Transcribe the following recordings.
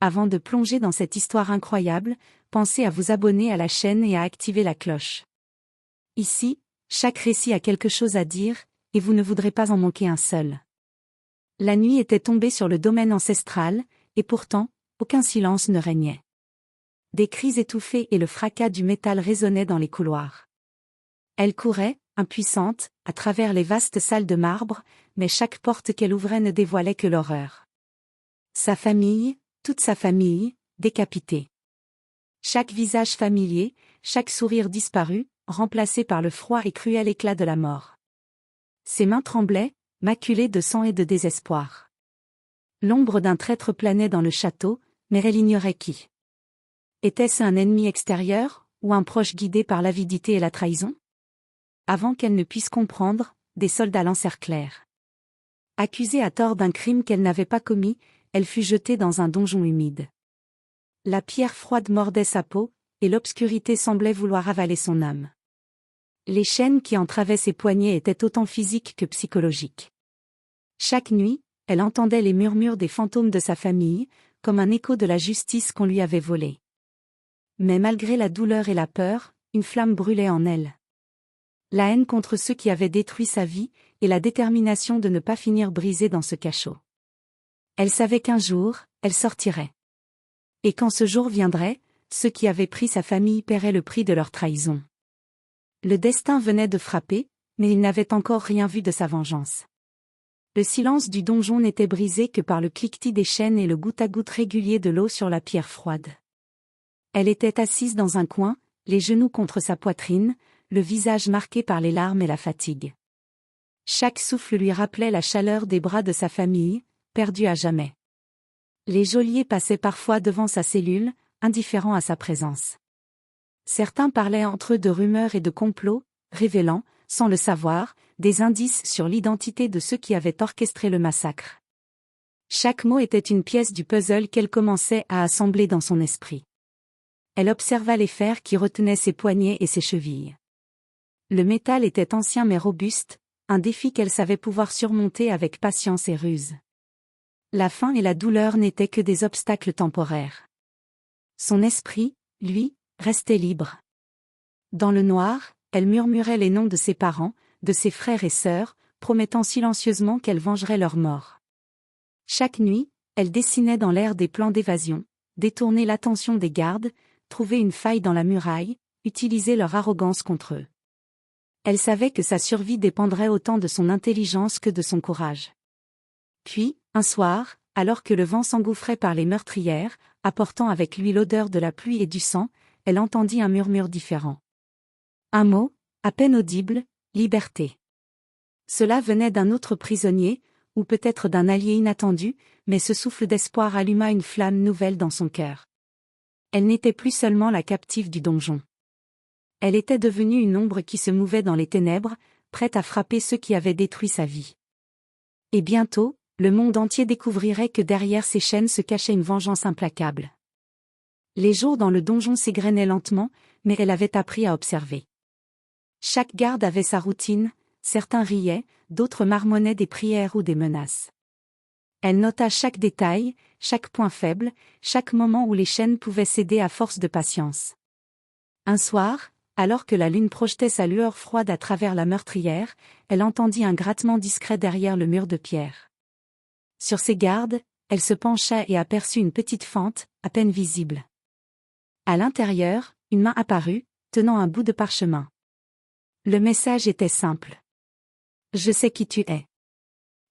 Avant de plonger dans cette histoire incroyable, pensez à vous abonner à la chaîne et à activer la cloche. Ici, chaque récit a quelque chose à dire, et vous ne voudrez pas en manquer un seul. La nuit était tombée sur le domaine ancestral, et pourtant, aucun silence ne régnait. Des cris étouffés et le fracas du métal résonnaient dans les couloirs. Elle courait, impuissante, à travers les vastes salles de marbre, mais chaque porte qu'elle ouvrait ne dévoilait que l'horreur. Sa famille, toute sa famille, décapitée. Chaque visage familier, chaque sourire disparu, remplacé par le froid et cruel éclat de la mort. Ses mains tremblaient, maculées de sang et de désespoir. L'ombre d'un traître planait dans le château, mais elle ignorait qui. Était-ce un ennemi extérieur, ou un proche guidé par l'avidité et la trahison? Avant qu'elle ne puisse comprendre, des soldats l'encerclèrent. Accusée à tort d'un crime qu'elle n'avait pas commis, elle fut jetée dans un donjon humide. La pierre froide mordait sa peau, et l'obscurité semblait vouloir avaler son âme. Les chaînes qui entravaient ses poignets étaient autant physiques que psychologiques. Chaque nuit, elle entendait les murmures des fantômes de sa famille, comme un écho de la justice qu'on lui avait volée. Mais malgré la douleur et la peur, une flamme brûlait en elle. La haine contre ceux qui avaient détruit sa vie, et la détermination de ne pas finir brisée dans ce cachot. Elle savait qu'un jour, elle sortirait. Et quand ce jour viendrait, ceux qui avaient pris sa famille paieraient le prix de leur trahison. Le destin venait de frapper, mais il n'avait encore rien vu de sa vengeance. Le silence du donjon n'était brisé que par le cliquetis des chaînes et le goutte-à-goutte régulier de l'eau sur la pierre froide. Elle était assise dans un coin, les genoux contre sa poitrine, le visage marqué par les larmes et la fatigue. Chaque souffle lui rappelait la chaleur des bras de sa famille, perdue à jamais. Les geôliers passaient parfois devant sa cellule, indifférents à sa présence. Certains parlaient entre eux de rumeurs et de complots, révélant, sans le savoir, des indices sur l'identité de ceux qui avaient orchestré le massacre. Chaque mot était une pièce du puzzle qu'elle commençait à assembler dans son esprit. Elle observa les fers qui retenaient ses poignets et ses chevilles. Le métal était ancien mais robuste, un défi qu'elle savait pouvoir surmonter avec patience et ruse. La faim et la douleur n'étaient que des obstacles temporaires. Son esprit, lui, restait libre. Dans le noir, elle murmurait les noms de ses parents, de ses frères et sœurs, promettant silencieusement qu'elle vengerait leur mort. Chaque nuit, elle dessinait dans l'air des plans d'évasion, détourner l'attention des gardes, trouver une faille dans la muraille, utiliser leur arrogance contre eux. Elle savait que sa survie dépendrait autant de son intelligence que de son courage. Puis, un soir, alors que le vent s'engouffrait par les meurtrières, apportant avec lui l'odeur de la pluie et du sang, elle entendit un murmure différent. Un mot, à peine audible, liberté. Cela venait d'un autre prisonnier, ou peut-être d'un allié inattendu, mais ce souffle d'espoir alluma une flamme nouvelle dans son cœur. Elle n'était plus seulement la captive du donjon. Elle était devenue une ombre qui se mouvait dans les ténèbres, prête à frapper ceux qui avaient détruit sa vie. Et bientôt, le monde entier découvrirait que derrière ces chaînes se cachait une vengeance implacable. Les jours dans le donjon s'égrenaient lentement, mais elle avait appris à observer. Chaque garde avait sa routine, certains riaient, d'autres marmonnaient des prières ou des menaces. Elle nota chaque détail, chaque point faible, chaque moment où les chaînes pouvaient céder à force de patience. Un soir, alors que la lune projetait sa lueur froide à travers la meurtrière, elle entendit un grattement discret derrière le mur de pierre. Sur ses gardes, elle se pencha et aperçut une petite fente, à peine visible. À l'intérieur, une main apparut, tenant un bout de parchemin. Le message était simple. « Je sais qui tu es.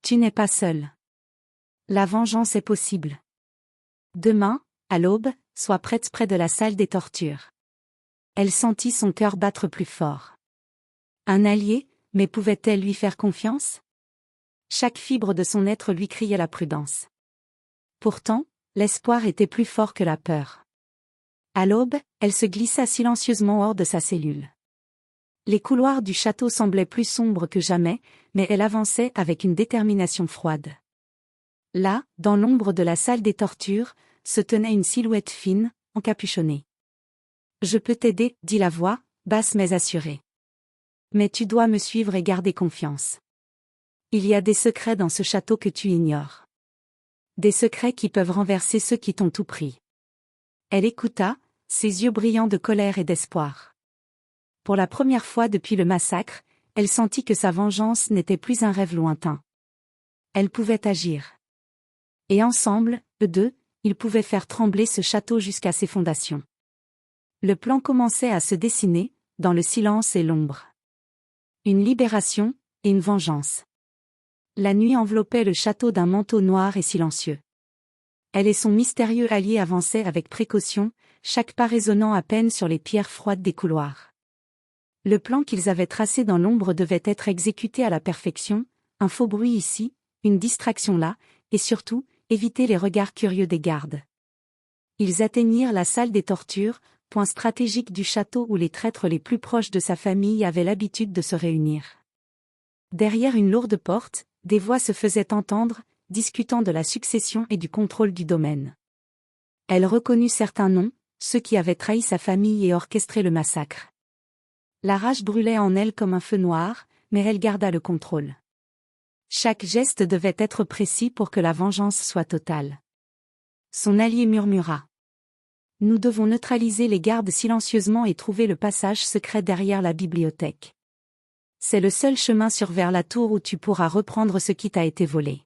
Tu n'es pas seul. La vengeance est possible. Demain, à l'aube, sois prête près de la salle des tortures. » Elle sentit son cœur battre plus fort. Un allié, mais pouvait-elle lui faire confiance? Chaque fibre de son être lui criait la prudence. Pourtant, l'espoir était plus fort que la peur. À l'aube, elle se glissa silencieusement hors de sa cellule. Les couloirs du château semblaient plus sombres que jamais, mais elle avançait avec une détermination froide. Là, dans l'ombre de la salle des tortures, se tenait une silhouette fine, encapuchonnée. « Je peux t'aider, » dit la voix, basse mais assurée. « Mais tu dois me suivre et garder confiance. Il y a des secrets dans ce château que tu ignores. » Des secrets qui peuvent renverser ceux qui t'ont tout pris. Elle écouta, ses yeux brillants de colère et d'espoir. Pour la première fois depuis le massacre, elle sentit que sa vengeance n'était plus un rêve lointain. Elle pouvait agir. Et ensemble, eux deux, ils pouvaient faire trembler ce château jusqu'à ses fondations. Le plan commençait à se dessiner, dans le silence et l'ombre. Une libération, et une vengeance. La nuit enveloppait le château d'un manteau noir et silencieux. Elle et son mystérieux allié avançaient avec précaution, chaque pas résonnant à peine sur les pierres froides des couloirs. Le plan qu'ils avaient tracé dans l'ombre devait être exécuté à la perfection, un faux bruit ici, une distraction là, et surtout, éviter les regards curieux des gardes. Ils atteignirent la salle des tortures, point stratégique du château où les traîtres les plus proches de sa famille avaient l'habitude de se réunir. Derrière une lourde porte, des voix se faisaient entendre, discutant de la succession et du contrôle du domaine. Elle reconnut certains noms, ceux qui avaient trahi sa famille et orchestré le massacre. La rage brûlait en elle comme un feu noir, mais elle garda le contrôle. Chaque geste devait être précis pour que la vengeance soit totale. Son allié murmura. « Nous devons neutraliser les gardes silencieusement et trouver le passage secret derrière la bibliothèque. C'est le seul chemin vers la tour où tu pourras reprendre ce qui t'a été volé. »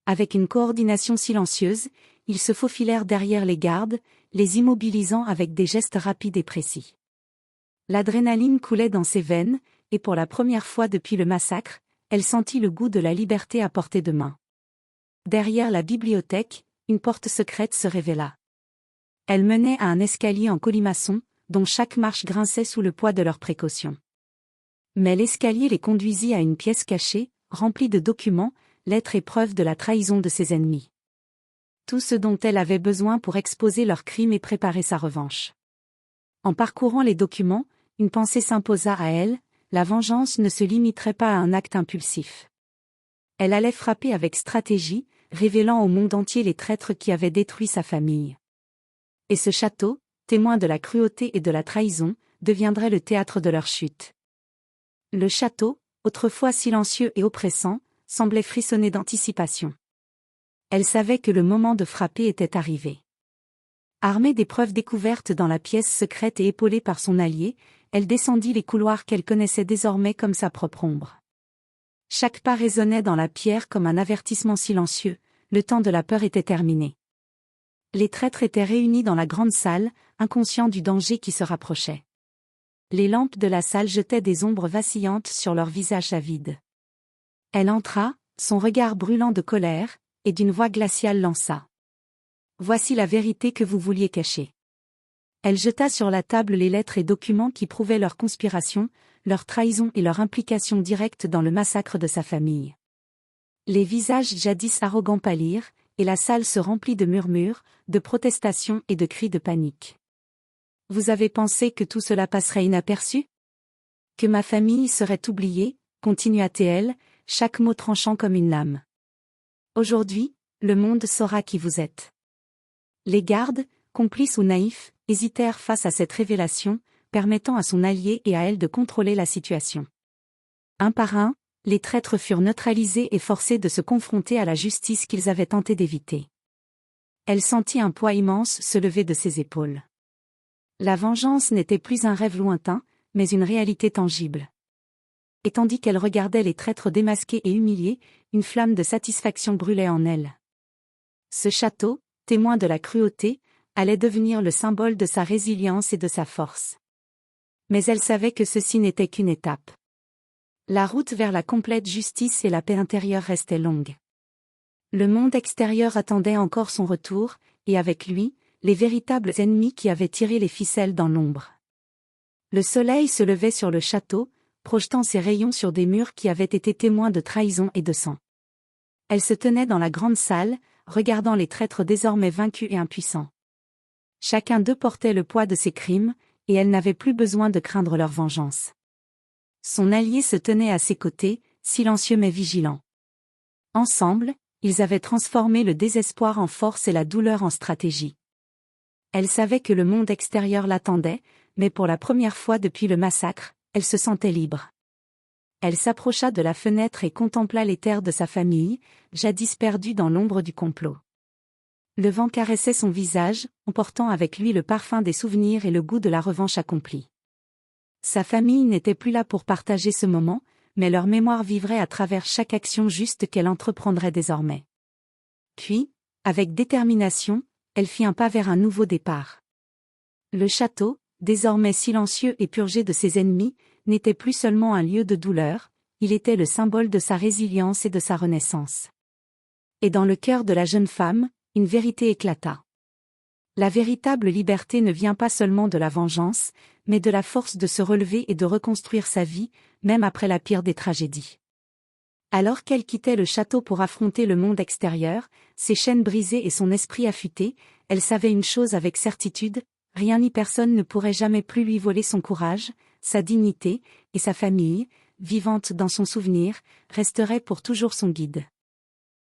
Avec une coordination silencieuse, ils se faufilèrent derrière les gardes, les immobilisant avec des gestes rapides et précis. L'adrénaline coulait dans ses veines, et pour la première fois depuis le massacre, elle sentit le goût de la liberté à portée de main. Derrière la bibliothèque, une porte secrète se révéla. Elle menait à un escalier en colimaçon, dont chaque marche grinçait sous le poids de leurs précautions. Mais l'escalier les conduisit à une pièce cachée, remplie de documents, lettres et preuves de la trahison de ses ennemis. Tout ce dont elle avait besoin pour exposer leurs crimes et préparer sa revanche. En parcourant les documents, une pensée s'imposa à elle, la vengeance ne se limiterait pas à un acte impulsif. Elle allait frapper avec stratégie, révélant au monde entier les traîtres qui avaient détruit sa famille. Et ce château, témoin de la cruauté et de la trahison, deviendrait le théâtre de leur chute. Le château, autrefois silencieux et oppressant, semblait frissonner d'anticipation. Elle savait que le moment de frapper était arrivé. Armée des preuves découvertes dans la pièce secrète et épaulée par son allié, elle descendit les couloirs qu'elle connaissait désormais comme sa propre ombre. Chaque pas résonnait dans la pierre comme un avertissement silencieux, le temps de la peur était terminé. Les traîtres étaient réunis dans la grande salle, inconscients du danger qui se rapprochait. Les lampes de la salle jetaient des ombres vacillantes sur leurs visages avides. Elle entra, son regard brûlant de colère, et d'une voix glaciale lança. « Voici la vérité que vous vouliez cacher. » Elle jeta sur la table les lettres et documents qui prouvaient leur conspiration, leur trahison et leur implication directe dans le massacre de sa famille. Les visages jadis arrogants pâlirent, et la salle se remplit de murmures, de protestations et de cris de panique. « Vous avez pensé que tout cela passerait inaperçu? Que ma famille serait oubliée, continua-t-elle, chaque mot tranchant comme une lame. Aujourd'hui, le monde saura qui vous êtes. » Les gardes, complices ou naïfs, hésitèrent face à cette révélation, permettant à son allié et à elle de contrôler la situation. Un par un, les traîtres furent neutralisés et forcés de se confronter à la justice qu'ils avaient tenté d'éviter. Elle sentit un poids immense se lever de ses épaules. La vengeance n'était plus un rêve lointain, mais une réalité tangible. Et tandis qu'elle regardait les traîtres démasqués et humiliés, une flamme de satisfaction brûlait en elle. Ce château, témoin de la cruauté, allait devenir le symbole de sa résilience et de sa force. Mais elle savait que ceci n'était qu'une étape. La route vers la complète justice et la paix intérieure restait longue. Le monde extérieur attendait encore son retour, et avec lui, les véritables ennemis qui avaient tiré les ficelles dans l'ombre. Le soleil se levait sur le château, projetant ses rayons sur des murs qui avaient été témoins de trahison et de sang. Elle se tenait dans la grande salle, regardant les traîtres désormais vaincus et impuissants. Chacun d'eux portait le poids de ses crimes, et elle n'avait plus besoin de craindre leur vengeance. Son allié se tenait à ses côtés, silencieux mais vigilant. Ensemble, ils avaient transformé le désespoir en force et la douleur en stratégie. Elle savait que le monde extérieur l'attendait, mais pour la première fois depuis le massacre, elle se sentait libre. Elle s'approcha de la fenêtre et contempla les terres de sa famille, jadis perdues dans l'ombre du complot. Le vent caressait son visage, emportant avec lui le parfum des souvenirs et le goût de la revanche accomplie. Sa famille n'était plus là pour partager ce moment, mais leur mémoire vivrait à travers chaque action juste qu'elle entreprendrait désormais. Puis, avec détermination, elle fit un pas vers un nouveau départ. Le château, désormais silencieux et purgé de ses ennemis, n'était plus seulement un lieu de douleur, il était le symbole de sa résilience et de sa renaissance. Et dans le cœur de la jeune femme, une vérité éclata. La véritable liberté ne vient pas seulement de la vengeance, mais de la force de se relever et de reconstruire sa vie, même après la pire des tragédies. Alors qu'elle quittait le château pour affronter le monde extérieur, ses chaînes brisées et son esprit affûté, elle savait une chose avec certitude, rien ni personne ne pourrait jamais plus lui voler son courage, sa dignité, et sa famille, vivante dans son souvenir, resterait pour toujours son guide.